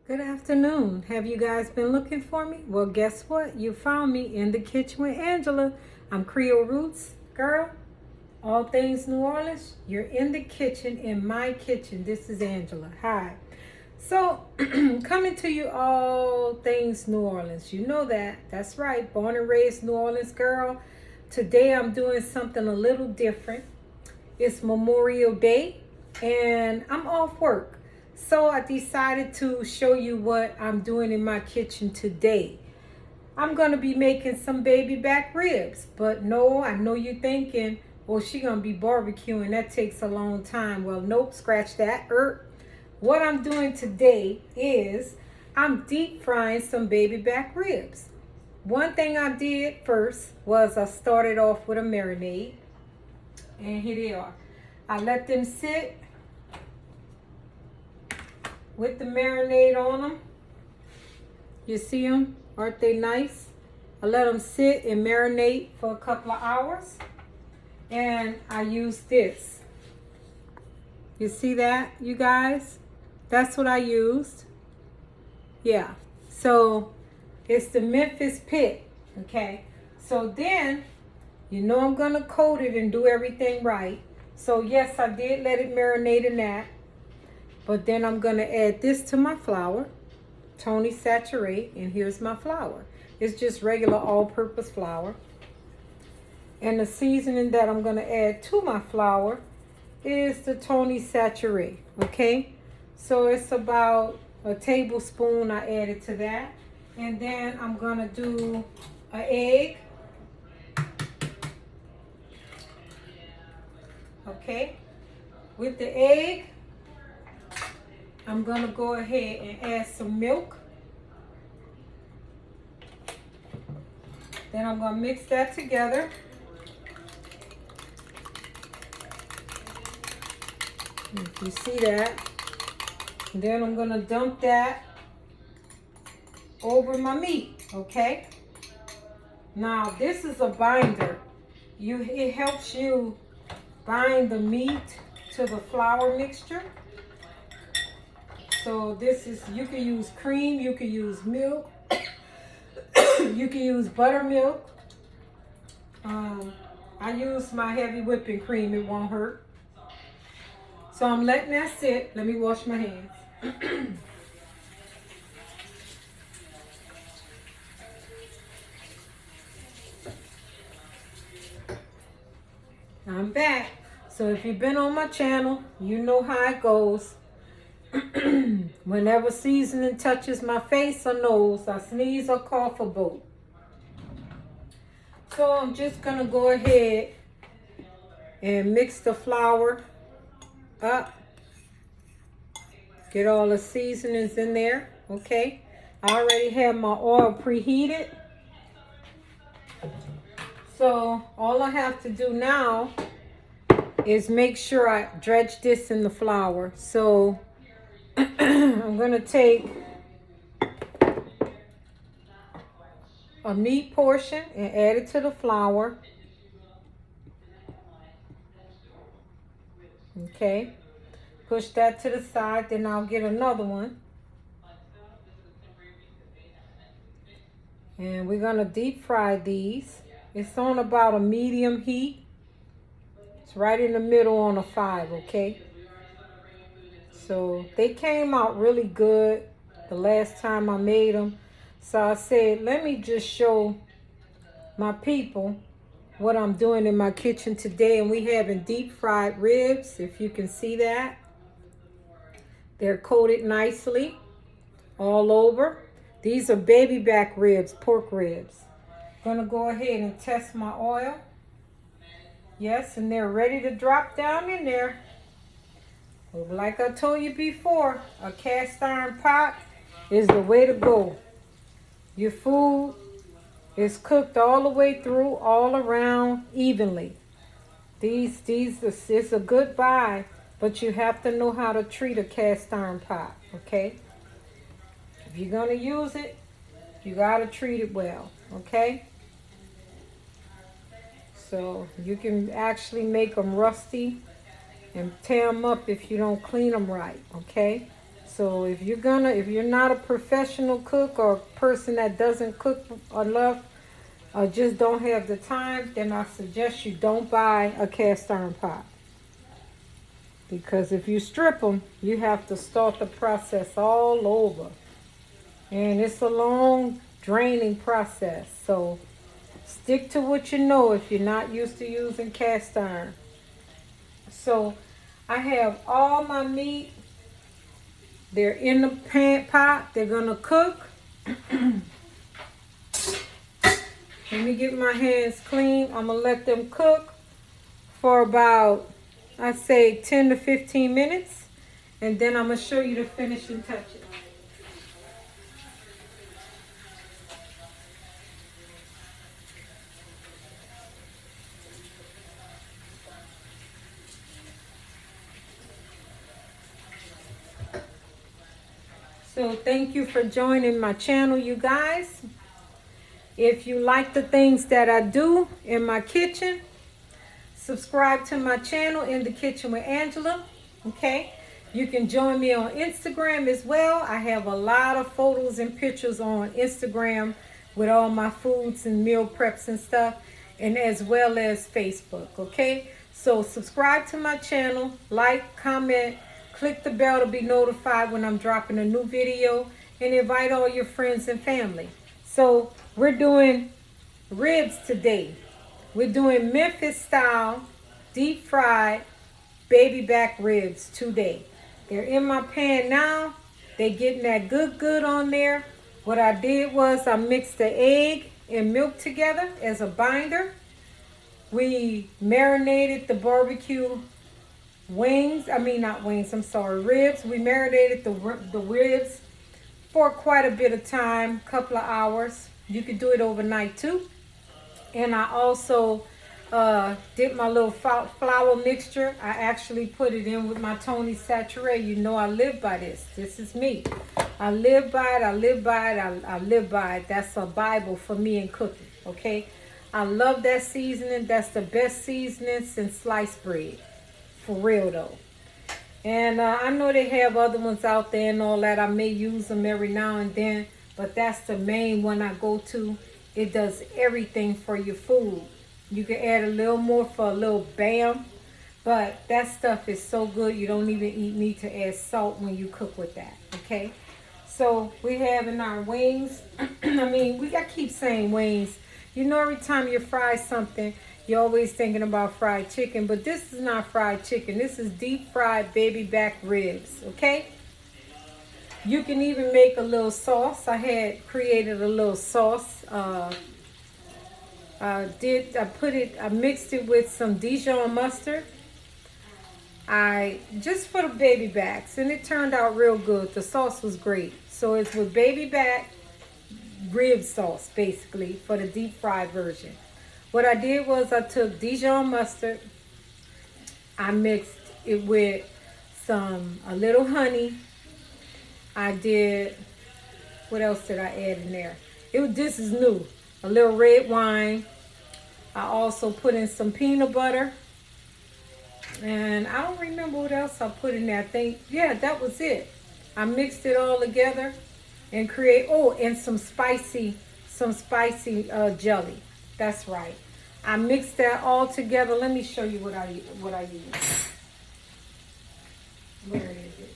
Good afternoon. Have you guys been looking for me? Well, guess what? You found me in the kitchen with Angela. I'm Creole Roots girl. All things New Orleans. You're in the kitchen, in my kitchen. This is Angela. Hi. So, coming to you all things New Orleans. You know that. That's right. Born and raised New Orleans girl. Today I'm doing something a little different. It's Memorial Day and I'm off work. So I decided to show you what I'm doing in my kitchen today. I'm going to be making some baby back ribs. But no, I know you're thinking, well, she's going to be barbecuing. That takes a long time. Well, nope, scratch that. What I'm doing today is I'm deep frying some baby back ribs. One thing I did first was I started off with a marinade. And here they are. I let them sit with the marinade on them. You see them? Aren't they nice? I let them sit and marinate for a couple of hours. And I use this. You see that, you guys? That's what I used. Yeah. So it's the Memphis Pit. Okay. So then, you know I'm going to coat it and do everything right. So yes, I did let it marinate in that. But then I'm going to add this to my flour. Tony Saturate. And here's my flour. It's just regular all-purpose flour. And the seasoning that I'm going to add to my flour is the Tony Saturate. Okay? So it's about a tablespoon I added to that. And then I'm going to do an egg. Okay? With the egg, I'm going to go ahead and add some milk. Then I'm going to mix that together. If you see that. And then I'm going to dump that over my meat. Okay? Now, this is a binder. It helps you bind the meat to the flour mixture. So this is, you can use cream, you can use milk, you can use buttermilk. I use my heavy whipping cream, it won't hurt. So I'm letting that sit. Let me wash my hands. I'm back. So if you've been on my channel, you know how it goes. Whenever seasoning touches my face or nose, I sneeze or cough or both. So I'm just going to go ahead and mix the flour up. Get all the seasonings in there, okay? I already have my oil preheated. So all I have to do now is make sure I dredge this in the flour. So I'm going to take a meat portion and add it to the flour. Okay. Push that to the side. Then I'll get another one. And we're going to deep fry these. It's on about a medium heat. It's right in the middle on a 5, okay? So they came out really good the last time I made them. So I said, let me just show my people what I'm doing in my kitchen today. And we having deep fried ribs, if you can see that. They're coated nicely all over. These are baby back ribs, pork ribs. Gonna go ahead and test my oil. Yes, and they're ready to drop down in there. Like I told you before, a cast iron pot is the way to go. Your food is cooked all the way through, all around, evenly. It's a good buy, but you have to know how to treat a cast iron pot, okay? If you're gonna use it, you gotta treat it well, okay? So you can actually make them rusty and tear them up if you don't clean them right, okay? So if you're not a professional cook or a person that doesn't cook enough or just don't have the time, then I suggest you don't buy a cast iron pot. Because if you strip them, you have to start the process all over. And it's a long, draining process. So stick to what you know if you're not used to using cast iron. So I have all my meat. They're in the pot. They're going to cook. Let me get my hands clean. I'm going to let them cook for about, I'd say 10 to 15 minutes. And then I'm going to show you the finishing touches. So thank you for joining my channel, you guys. If you like the things that I do in my kitchen, subscribe to my channel, In the Kitchen with Angela. Okay, you can join me on Instagram as well. I have a lot of photos and pictures on Instagram with all my foods and meal preps and stuff, and as well as Facebook. Okay, so subscribe to my channel, like, comment, click the bell to be notified when I'm dropping a new video, and invite all your friends and family. So we're doing ribs today. We're doing Memphis style deep fried baby back ribs today. They're in my pan now. They're getting that good on there. What I did was I mixed the egg and milk together as a binder. We marinated the barbecue ribs. We marinated the ribs for quite a bit of time, couple of hours. You could do it overnight too. And I also did my little flour mixture. I actually put it in with my Tony Saturé. You know I live by this. This is me. I live by it. I live by it. I live by it. That's a Bible for me in cooking. Okay. I love that seasoning. That's the best seasoning since sliced bread. For real though. And I know they have other ones out there and all that. I may use them every now and then. But that's the main one I go to. It does everything for your food. You can add a little more for a little bam. But that stuff is so good. You don't even need to add salt when you cook with that. Okay. So we have in our wings. I keep saying wings. You know, every time you fry something, you're always thinking about fried chicken, but this is not fried chicken. This is deep fried baby back ribs, okay? You can even make a little sauce. I had created a little sauce. I mixed it with some Dijon mustard. Just for the baby backs, and it turned out real good. The sauce was great. So it's with baby back rib sauce, basically, for the deep fried version. What I did was I took Dijon mustard, I mixed it with a little honey. I did, what else did I add in there? This is new. A little red wine. I also put in some peanut butter. And I don't remember what else I put in there. I think, yeah, that was it. I mixed it all together and and some spicy jelly. That's right. I mixed that all together. Let me show you what I use. Where is it?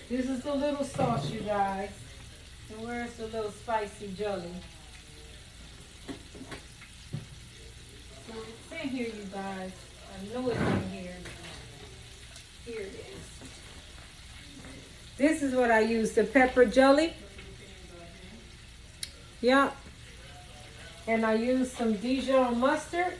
This is the little sauce, you guys. And where's the little spicy jelly? So it's in here, you guys. I know it's in here. Here it is. This is what I use, the pepper jelly. Yeah. And I used some Dijon mustard.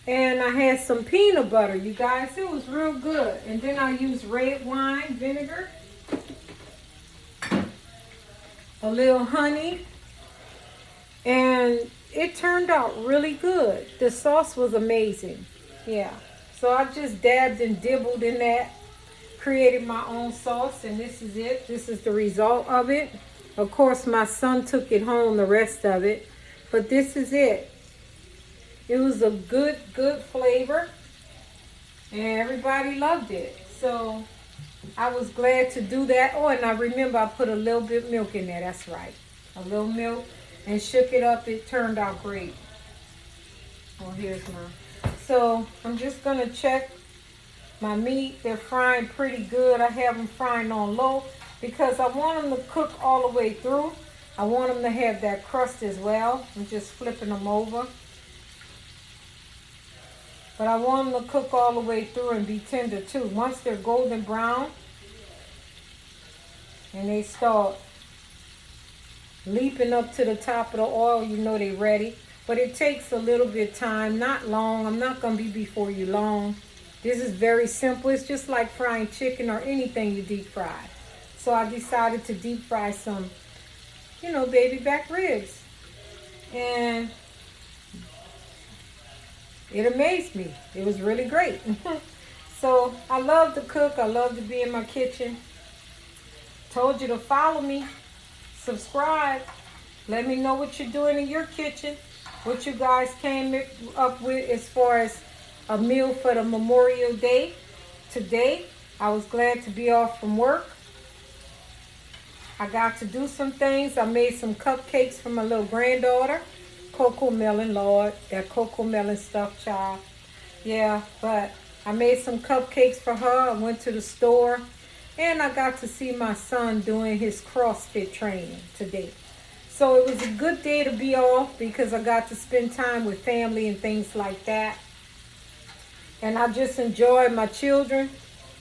And I had some peanut butter, you guys. It was real good. And then I used red wine vinegar. A little honey. And it turned out really good. The sauce was amazing. Yeah. So I just dabbed and dibbled in that. Created my own sauce. And this is it. This is the result of it. Of course, my son took it home, the rest of it. But this is it. It was a good flavor. And everybody loved it. So, I was glad to do that. Oh, and I remember I put a little bit of milk in there. That's right. A little milk and shook it up. It turned out great. Oh, here's my. So I'm just going to check my meat. They're frying pretty good. I have them frying on low because I want them to cook all the way through. I want them to have that crust as well. I'm just flipping them over. But I want them to cook all the way through and be tender too. Once they're golden brown and they start leaping up to the top of the oil, you know they're ready. But it takes a little bit of time, not long. I'm not going to be before you long. This is very simple. It's just like frying chicken or anything you deep fry. So I decided to deep fry some, baby back ribs. And it amazed me. It was really great. So I love to cook. I love to be in my kitchen. Told you to follow me. Subscribe. Let me know what you're doing in your kitchen. What you guys came up with as far as a meal for the Memorial Day. Today, I was glad to be off from work. I got to do some things. I made some cupcakes for my little granddaughter. Cocoa melon, Lord. That cocoa melon stuff, child. Yeah, but I made some cupcakes for her. I went to the store. And I got to see my son doing his CrossFit training today. So it was a good day to be off because I got to spend time with family and things like that. And I just enjoyed my children,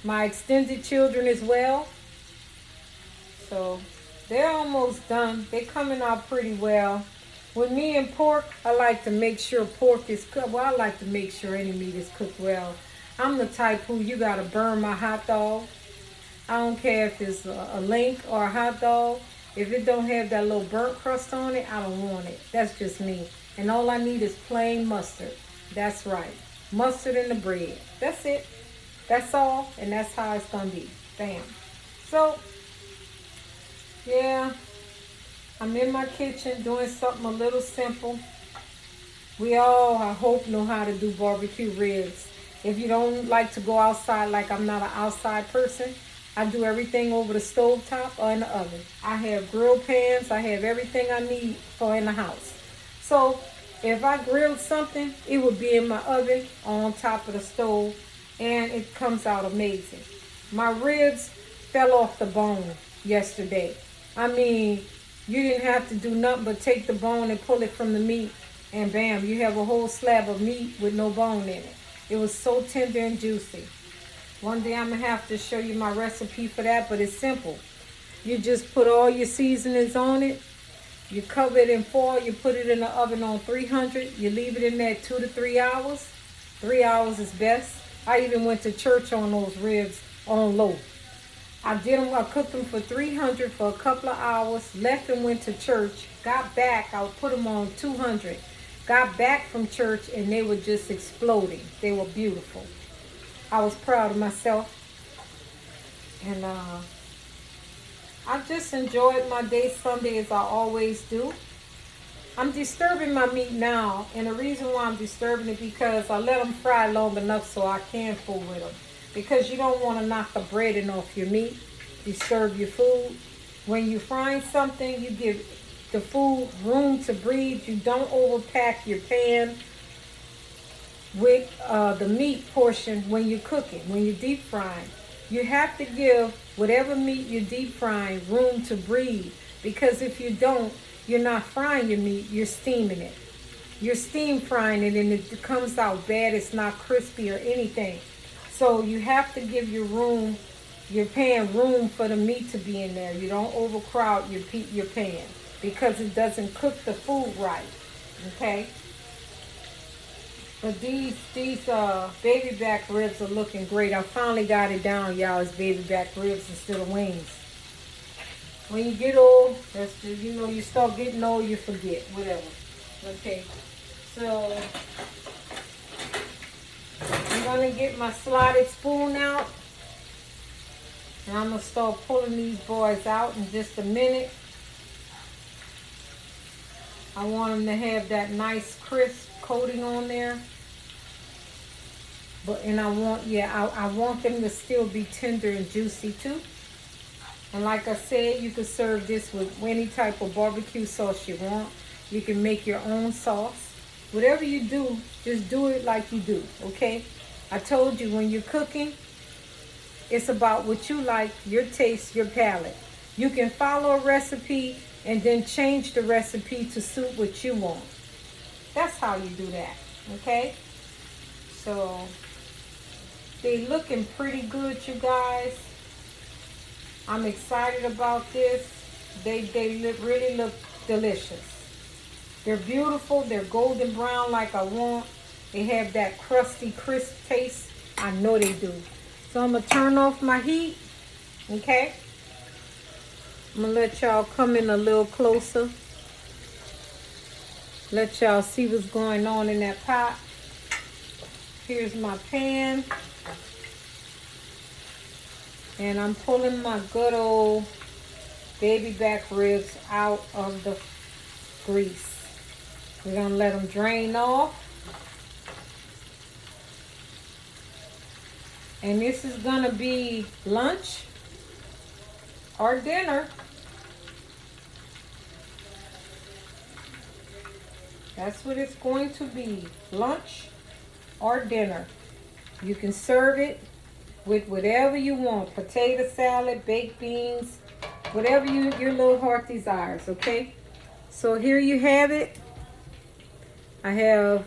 my extended children as well. So they're almost done. They're coming out pretty well. With me and pork, I like to make sure pork is cooked. Well, I like to make sure any meat is cooked well. I'm the type who you got to burn my hot dog. I don't care if it's a link or a hot dog. If it don't have that little burnt crust on it, I don't want it. That's just me. And all I need is plain mustard. That's right. Mustard in the bread. That's it. That's all. And that's how it's going to be. Bam. So, yeah. I'm in my kitchen doing something a little simple. We all, I hope, know how to do barbecue ribs. If you don't like to go outside, like I'm not an outside person, I do everything over the stove top or in the oven. I have grill pans. I have everything I need for in the house. So if I grilled something, it would be in my oven on top of the stove, and it comes out amazing. My ribs fell off the bone yesterday. I mean, you didn't have to do nothing but take the bone and pull it from the meat, and bam, you have a whole slab of meat with no bone in it. It was so tender and juicy. One day I'm going to have to show you my recipe for that, but it's simple. You just put all your seasonings on it. You cover it in foil. You put it in the oven on 300. You leave it in there 2 to 3 hours. 3 hours is best. I even went to church on those ribs on low. I cooked them for 300 for a couple of hours, left and went to church, got back, I put them on 200. Got back from church and they were just exploding. They were beautiful. I was proud of myself. And I just enjoyed my day Sunday as I always do. I'm disturbing my meat now, and the reason why I'm disturbing it because I let them fry long enough so I can fool with them. Because you don't want to knock the breading off your meat, disturb your food. When you're frying something, you give the food room to breathe. You don't overpack your pan with the meat portion when you're cooking, when you're deep frying. You have to give whatever meat you're deep frying room to breathe, because if you don't, you're not frying your meat, you're steaming it. You're steam frying it and it comes out bad. It's not crispy or anything. So you have to give your pan room for the meat to be in there. You don't overcrowd your pan because it doesn't cook the food right. Okay? But these baby back ribs are looking great. I finally got it down, y'all. It's baby back ribs instead of wings. When you get old, that's just, you start getting old, you forget, whatever. Okay, so I'm gonna get my slotted spoon out, and I'm gonna start pulling these boys out in just a minute. I want them to have that nice crisp coating on there. But and I want, yeah, I want them to still be tender and juicy too. And like I said, you can serve this with any type of barbecue sauce you want. You can make your own sauce. Whatever you do, just do it like you do, okay? I told you when you're cooking, it's about what you like, your taste, your palate. You can follow a recipe and then change the recipe to suit what you want. That's how you do that, okay? So, they looking pretty good, you guys. I'm excited about this. They really look delicious. They're beautiful. They're golden brown like I want. They have that crusty, crisp taste. I know they do. So I'm going to turn off my heat. Okay? I'm going to let y'all come in a little closer. Let y'all see what's going on in that pot. Here's my pan. And I'm pulling my good old baby back ribs out of the grease. We're going to let them drain off. And this is going to be lunch or dinner. That's what it's going to be. Lunch or dinner. You can serve it with whatever you want. Potato salad, baked beans, whatever your little heart desires, okay? So here you have it. I have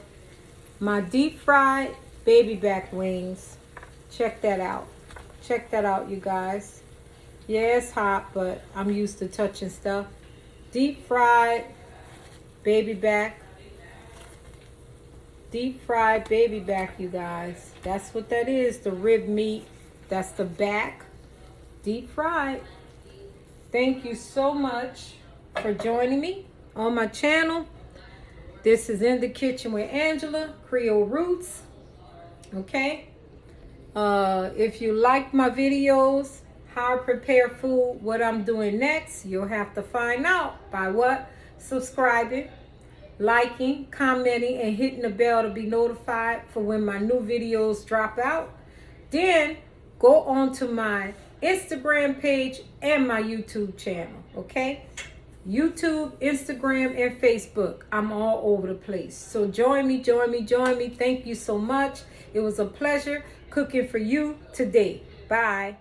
my deep fried baby back wings. Check that out. Check that out, you guys. Yeah, it's hot, but I'm used to touching stuff. Deep fried baby back. Deep fried baby back, you guys. That's what that is. The rib meat. That's the back. Deep fried. Thank you so much for joining me on my channel. This is In the Kitchen with Angela, Creole Roots. Okay. If you like my videos, how I prepare food, what I'm doing next, you'll have to find out by what? Subscribing, liking, commenting, and hitting the bell to be notified for when my new videos drop out. Then go on to my Instagram page and my YouTube channel, okay? YouTube, Instagram, and Facebook. I'm all over the place. So join me, join me, join me. Thank you so much. It was a pleasure cooking for you today. Bye.